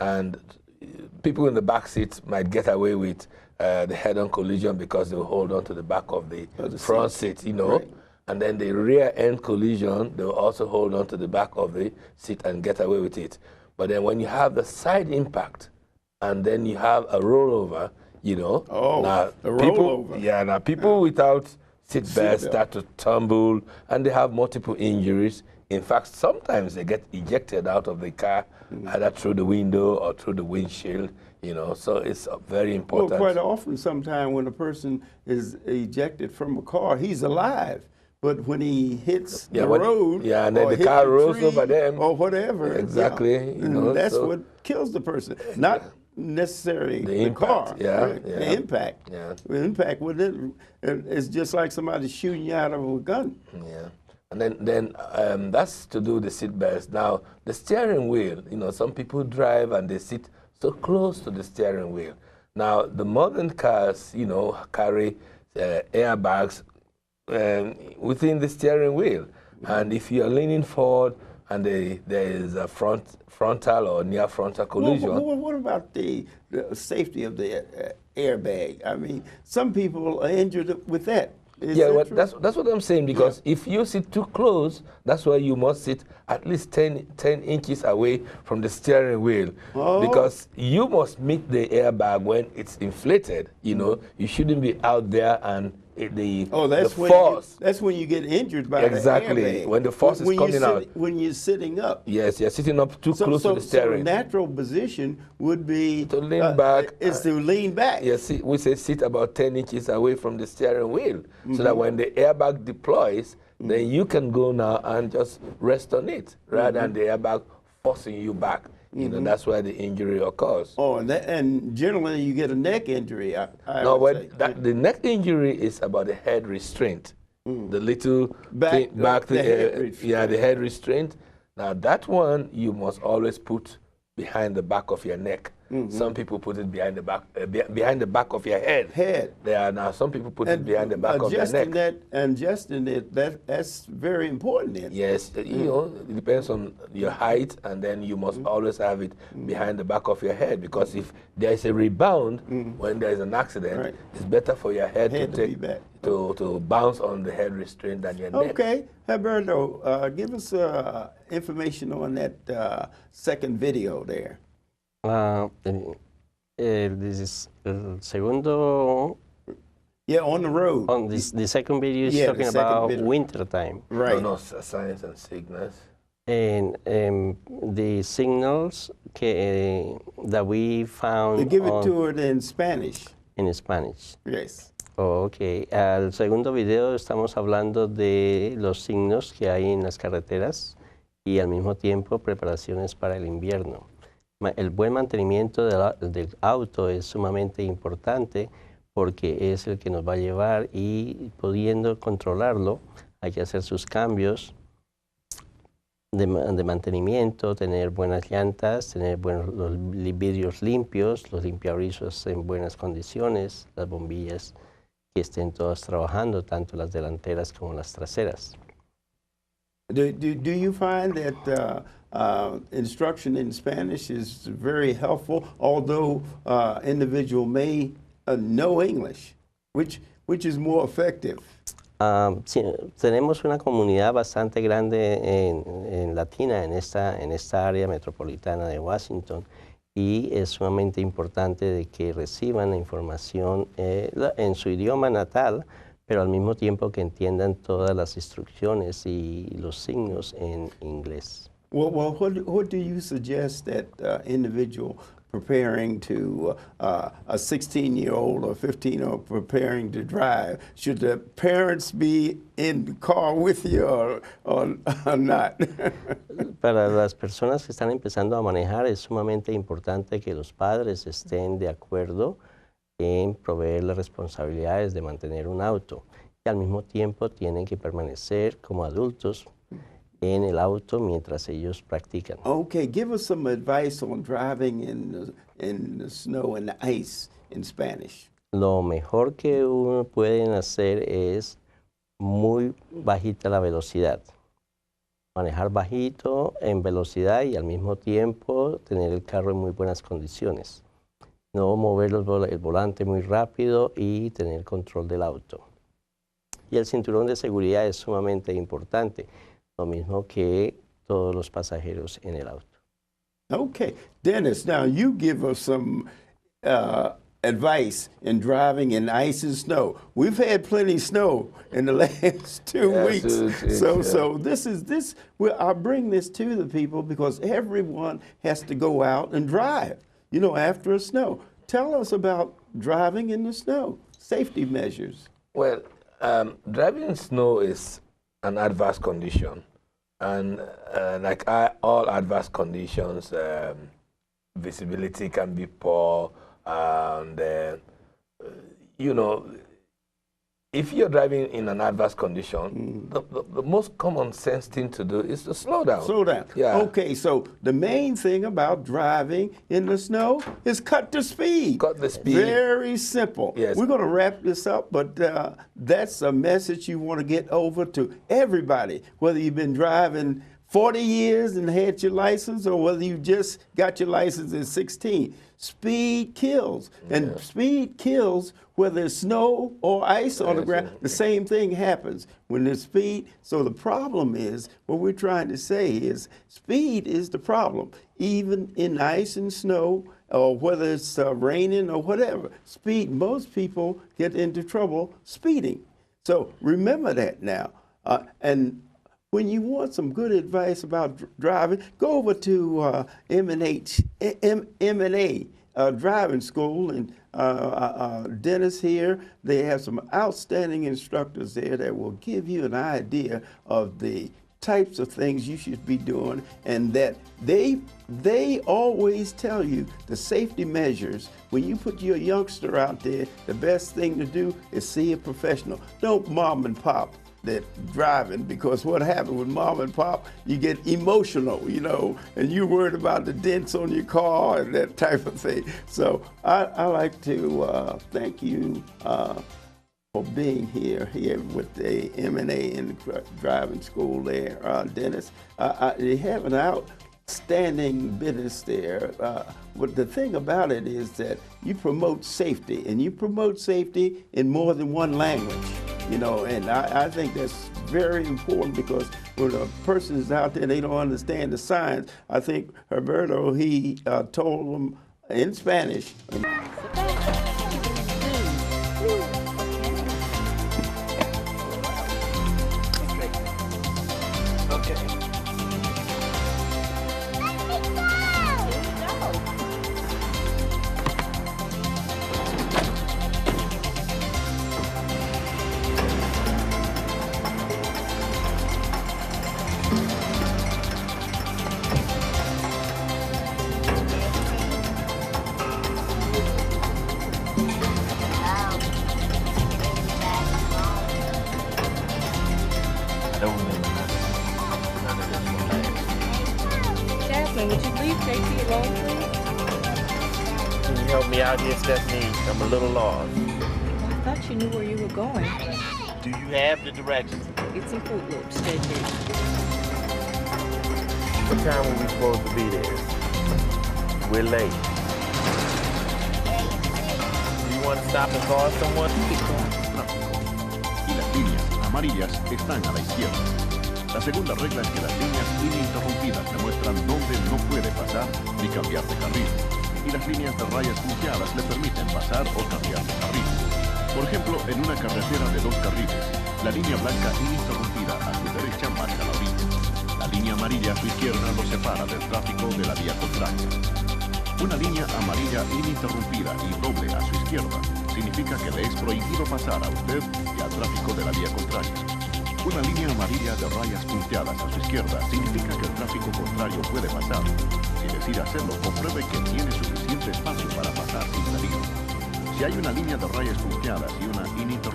and people in the back seat might get away with the head-on collision because they'll hold on to the back of the front seat, you know. Right. And then the rear-end collision, they'll also hold on to the back of the seat and get away with it. But then when you have the side impact, and then you have a rollover, you know. Oh, now the people, rollover. Yeah, now people without seat belts start to tumble, and they have multiple injuries. In fact, sometimes they get ejected out of the car, either through the window or through the windshield, you know, so it's very important. Well, quite often, sometimes when a person is ejected from a car, he's alive. But when he hits the road, and then the car rolls over them, or whatever, exactly, you know, that's what kills the person, not necessarily the car. The impact. Yeah. The impact with it is just like somebody shooting you out of a gun. Yeah. And then that's to do with the seat belts. Now, the steering wheel, you know, some people drive and they sit so close to the steering wheel. Now, the modern cars, you know, carry airbags within the steering wheel. And if you're leaning forward and there is a frontal or near frontal collision. What about the safety of the airbag? I mean, some people are injured with that. That's what I'm saying, because if you sit too close, that's why you must sit at least 10 inches away from the steering wheel. Because you must meet the airbag when it's inflated, you know. You shouldn't be out there and the force. That's when you get injured by the airbag. When the force is coming out. When you're sitting up. Yes, you're sitting up too close to the steering. So natural position would be to lean back. Is to lean back. Yes, we say sit about 10 inches away from the steering wheel, so that when the airbag deploys, then you can go now and just rest on it, rather than the airbag forcing you back. You know, that's where the injury occurs. Oh, and generally you get a neck injury. The neck injury is about the head restraint, the little back the head restraint. The head restraint. Now that one you must always put behind the back of your neck. Some people put it behind the back of your head. Now some people put it behind the back of your neck. Adjusting that's very important then. Yes, you know, it depends on your height, and then you must always have it behind the back of your head, because if there is a rebound when there is an accident, it's better for your head to bounce on the head restraint than your neck. Okay, Alberto, give us information on that second video there. This is el segundo. Yeah, on the road. On this, the second video is talking about winter time. Right. No, signs and signals. And the signals that we found. Give it to it in Spanish. In Spanish. Yes. Okay. Al segundo video estamos hablando de los signos que hay en las carreteras y al mismo tiempo preparaciones para el invierno. El buen mantenimiento del auto es sumamente importante porque es el que nos va a llevar, y pudiendo controlarlo hay que hacer sus cambios de mantenimiento, tener buenas llantas, tener los vidrios limpios, los limpiabrisas en buenas condiciones, las bombillas que estén todas trabajando, tanto las delanteras como las traseras. Do you find that instruction in Spanish is very helpful, although individual may know English, which is more effective? Sí, tenemos una comunidad bastante grande en latina en esta área metropolitana de Washington, y es sumamente importante de que reciban la información en su idioma natal, pero al mismo tiempo que entiendan todas las instrucciones y los signos en inglés. Well, what do you suggest that individual preparing to a 16-year-old or 15-year-old preparing to drive? Should the parents be in the car with you or not? Para las personas que están empezando a manejar es sumamente importante que los padres estén de acuerdo en proveer las responsabilidades de mantener un auto, y al mismo tiempo tienen que permanecer como adultos en el auto mientras ellos practican. Okay, give us some advice on driving in the snow and the ice in Spanish. Lo mejor que uno puede hacer es muy bajita la velocidad. manejar bajito en velocidad y al mismo tiempo tener el carro en muy buenas condiciones. No mover el volante muy rápido y tener control del auto. Y el cinturón de seguridad es sumamente importante, lo mismo que todos los pasajeros en el auto. Okay, Dennis, now you give us some advice in driving in ice and snow. We've had plenty of snow in the last 2 weeks. So I bring this to the people because everyone has to go out and drive, you know, after a snow. Tell us about driving in the snow, safety measures. Well, driving in snow is an adverse condition. And like all adverse conditions, visibility can be poor, and you know, if you're driving in an adverse condition, the most common sense thing to do is to slow down. Slow down. Yeah. Okay, so the main thing about driving in the snow is cut the speed. Cut the speed. Very simple. Yes. We're going to wrap this up, but that's a message you want to get over to everybody, whether you've been driving 40 years and had your license or whether you just got your license at 16. Speed kills, and speed kills whether it's snow or ice on the ground. The same thing happens when there's speed. So the problem is, what we're trying to say is, speed is the problem. Even in ice and snow, or whether it's raining or whatever, speed, most people get into trouble speeding. So remember that now. And when you want some good advice about driving, go over to M&A driving school, and Dennis here, they have some outstanding instructors there that will give you an idea of the types of things you should be doing, and that they always tell you the safety measures. When you put your youngster out there, the best thing to do is see a professional. Don't mom and pop that driving, because what happened with mom and pop, you get emotional, you know, and you're worried about the dents on your car and that type of thing. So I like to thank you for being here with the M&A and the driving school there, Dennis. They have an outstanding business there. But the thing about it is that you promote safety, and you promote safety in more than one language. You know, and I think that's very important, because when a person is out there, they don't understand the signs. I think Herberto, he told them in Spanish. Jasmine, would you leave JT alone, please? Can you help me out here, Stephanie? I'm a little lost. I thought you knew where you were going. Do you have the directions? Get some Fruit Loops, JT. What time were we supposed to be there? We're late. Do you want to stop and call someone? Y las líneas amarillas están a la izquierda. La segunda regla es que las líneas ininterrumpidas demuestran dónde no puede pasar ni cambiar de carril, y las líneas de rayas punteadas le permiten pasar o cambiar de carril. Por ejemplo, en una carretera de 2 carriles, la línea blanca ininterrumpida a su derecha marca la orilla. La línea amarilla a su izquierda lo separa del tráfico de la vía contraria. Una línea amarilla ininterrumpida y doble a su izquierda significa que le es prohibido pasar a usted y al tráfico de la vía contraria. Una línea amarilla de rayas punteadas a su izquierda significa que el tráfico contrario puede pasar. Si decide hacerlo, compruebe que tiene suficiente espacio para pasar sin peligro. Si hay una línea de rayas punteadas y una ininterrumpida